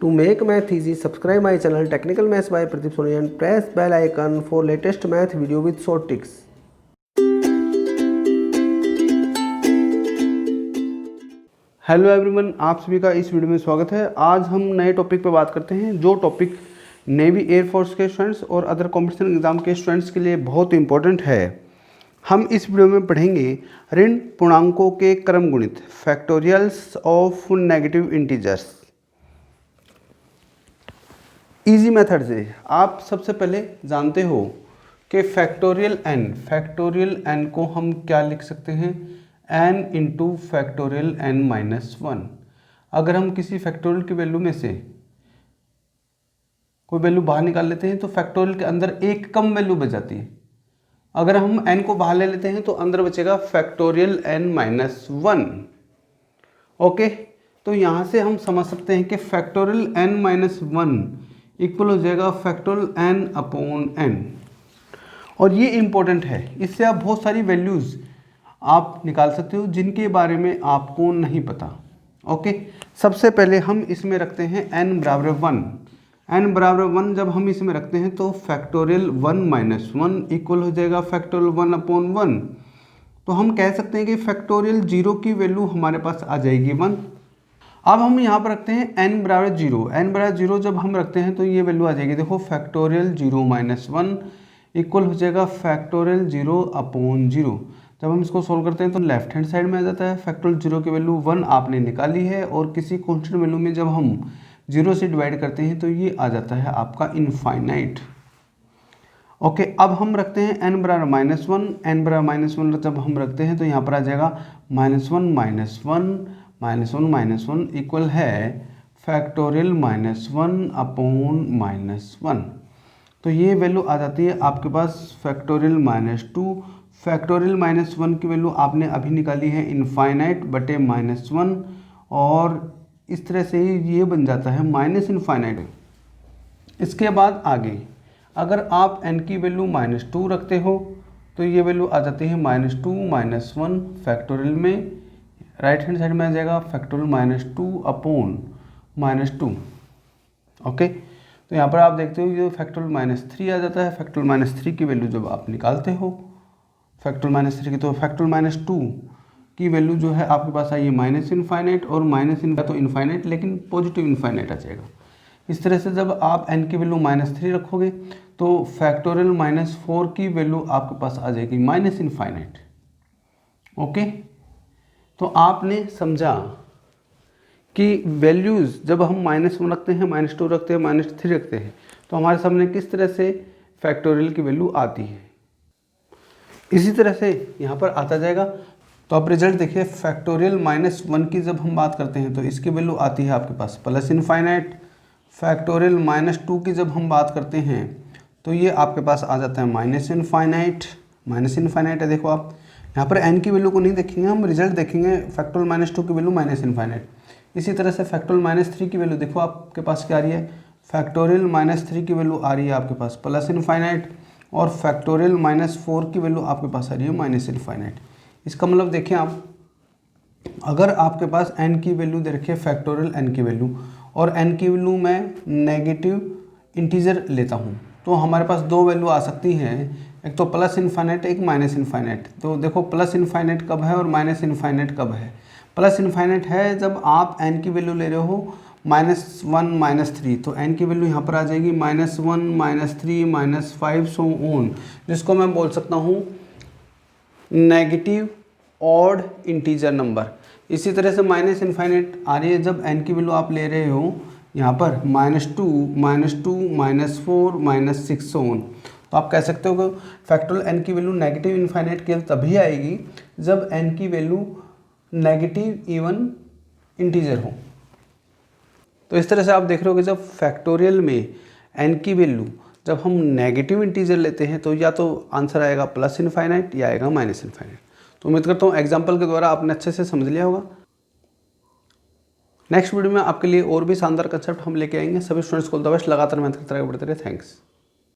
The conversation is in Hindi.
To make math easy, subscribe my channel Technical Maths by Pradeep Soni and press bell icon for latest math video with short tricks. Hello everyone, आप सभी का इस वीडियो में स्वागत है। आज हम नए टॉपिक पर बात करते हैं, जो टॉपिक नेवी एयरफोर्स के स्टूडेंट्स और अदर कॉम्पिटिशन एग्जाम के स्टूडेंट्स के लिए बहुत इंपॉर्टेंट है। हम इस वीडियो में पढ़ेंगे ऋण पूर्णांकों के क्रम गुणित, factorials of negative integers. Easy method से आप सबसे पहले जानते हो कि फैक्टोरियल एन को हम क्या लिख सकते हैं, n into factorial n minus 1। अगर हम किसी फैक्टोरियल की वैल्यू में से कोई वैल्यू बाहर निकाल लेते हैं तो फैक्टोरियल के अंदर एक कम वैल्यू बच जाती है। अगर हम n को बाहर ले लेते हैं तो अंदर बचेगा फैक्टोरियल n माइनस 1। ओके, तो यहाँ से हम समझ सकते हैं कि फैक्टोरियल n माइनस 1 इक्वल हो जाएगा फैक्टोरियल n अपॉन n। और ये इंपॉर्टेंट है, इससे आप बहुत सारी वैल्यूज़ आप निकाल सकते हो जिनके बारे में आपको नहीं पता। ओके, सबसे पहले हम इसमें रखते हैं n बराबर 1। n बराबर 1 जब हम इसमें रखते हैं तो फैक्टोरियल 1 माइनस 1 इक्वल हो जाएगा फैक्टोरियल 1 अपॉन 1। तो हम कह सकते हैं कि फैक्टोरियल 0 की वैल्यू हमारे पास आ जाएगी 1। अब हम यहाँ पर रखते हैं n बराबर 0। n बराबर 0 जब हम रखते हैं तो ये वैल्यू आ जाएगी, देखो फैक्टोरियल 0 माइनस 1 इक्वल हो जाएगा फैक्टोरियल 0 अपॉन 0। जब हम इसको सोल्व करते हैं तो लेफ्ट हैंड साइड में आ जाता है। फैक्टोरियल 0 की वैल्यू 1 आपने निकाली है और किसी कॉन्स्टेंट वैल्यू में जब हम 0 से डिवाइड करते हैं तो ये आ जाता है आपका इनफाइनाइट। ओके, अब हम रखते हैं n बराबर माइनस 1। n बराबर माइनस 1 जब हम रखते हैं तो यहाँ पर आ जाएगा minus 1 minus 1 minus 1 minus 1 equal है फैक्टोरियल माइनस 1 अपॉन माइनस 1। तो ये वैल्यू आ जाती है आपके पास फैक्टोरियल माइनस 2। फैक्टोरियल माइनस 1 की वैल्यू आपने अभी निकाली है इनफाइनाइट बटे माइनस 1, और इस तरह से ही ये बन जाता है माइनस इनफाइनाइट। इसके बाद आगे अगर आप n की वैल्यू माइनस 2 रखते हो तो ये वैल्यू आ जाती है माइनस 2 माइनस 1 फैक्टोरियल में, राइट हैंड साइड में आ जाएगा factorial minus 2 upon minus 2। Okay, तो यहाँ पर आप देखते हो ये फैक्टोरियल माइनस 3 आ जाता है। फैक्टोरियल माइनस 3 की वैल्यू जब आप निकालते हो फैक्टोरियल माइनस 3 की, तो फैक्टोरियल माइनस 2 की वैल्यू जो है आपके पास आई है माइनस इनफाइनाइट, और माइनस तो इनफाइनाइट लेकिन पॉजिटिव इनफाइनाइट आ जाएगा। इस तरह से जब आप n की वैल्यू माइनस 3 रखोगे तो फैक्टोरियल माइनस 4 की वैल्यू आपके पास आ जाएगी माइनस इनफाइनाइट। ओके, तो आपने समझा कि वैल्यूज़ जब हम माइनस 1 रखते हैं, माइनस 2 रखते हैं, माइनस 3 रखते हैं तो हमारे सामने किस तरह से फैक्टोरियल की वैल्यू आती है। इसी तरह से यहाँ पर आता जाएगा। तो आप रिजल्ट देखिए, फैक्टोरियल माइनस 1 की जब हम बात करते हैं तो इसकी वैल्यू आती है आपके पास प्लस इनफाइनाइट। फैक्टोरियल माइनस 2 की जब हम बात करते हैं तो ये आपके पास आ जाता है माइनस इनफाइनाइट। माइनस इनफाइनाइट है, देखो आप यहाँ पर n की वैल्यू को नहीं देखेंगे, हम रिजल्ट देखेंगे। फैक्टोरियल माइनस 2 की वैल्यू माइनस इनफाइनाइट। इसी तरह से फैक्टोरियल माइनस 3 की वैल्यू देखो आपके पास क्या आ रही है, फैक्टोरियल माइनस 3 की वैल्यू आ रही है आपके पास प्लस इनफाइनाइट, और फैक्टोरियल माइनस 4 की वैल्यू आपके पास आ रही है माइनस इनफाइनाइट। इसका मतलब देखें आप, अगर आपके पास n की वैल्यू दे रखी है फैक्टोरियल n की वैल्यू, और n की वैल्यू मैं नेगेटिव इंटीजर लेता हूँ तो हमारे पास दो वैल्यू आ सकती हैं, एक तो प्लस इनफाइनाइट, एक माइनस इनफाइनाइट। तो देखो प्लस इनफाइनाइट कब है और माइनस इनफाइनाइट कब है। प्लस इनफाइनाइट है जब आप n की वैल्यू ले रहे हो माइनस 1 माइनस 3, तो n की वैल्यू यहाँ पर आ जाएगी minus 1 minus 3 minus 5 so on, जिसको मैं बोल सकता हूँ नेगेटिव ऑड इंटीजर नंबर। इसी तरह से माइनस इनफाइनाइट आ रही है जब n की वैल्यू आप ले रहे हो यहाँ पर minus 2 minus 4 minus 6 so on. तो आप कह सकते हो कि फैक्टोरियल n की वैल्यू नेगेटिव इनफाइनाइट केवल तभी आएगी जब n की वैल्यू नेगेटिव इवन इंटीजर हो। तो इस तरह से आप देख रहे हो कि जब फैक्टोरियल में n की वैल्यू जब हम नेगेटिव इंटीजर लेते हैं तो या तो आंसर आएगा प्लस इनफाइनाइट या आएगा माइनस इनफाइनाइट। तो उम्मीद करता हूँ एग्जाम्पल के द्वारा आपने अच्छे से समझ लिया होगा। नेक्स्ट वीडियो में आपके लिए और भी शानदार कंसेप्ट हम लेके आएंगे। सभी स्टूडेंट्स को द बेस्ट, लगातार मेहनत करते रहे, बढ़ते रहे। थैंक्स।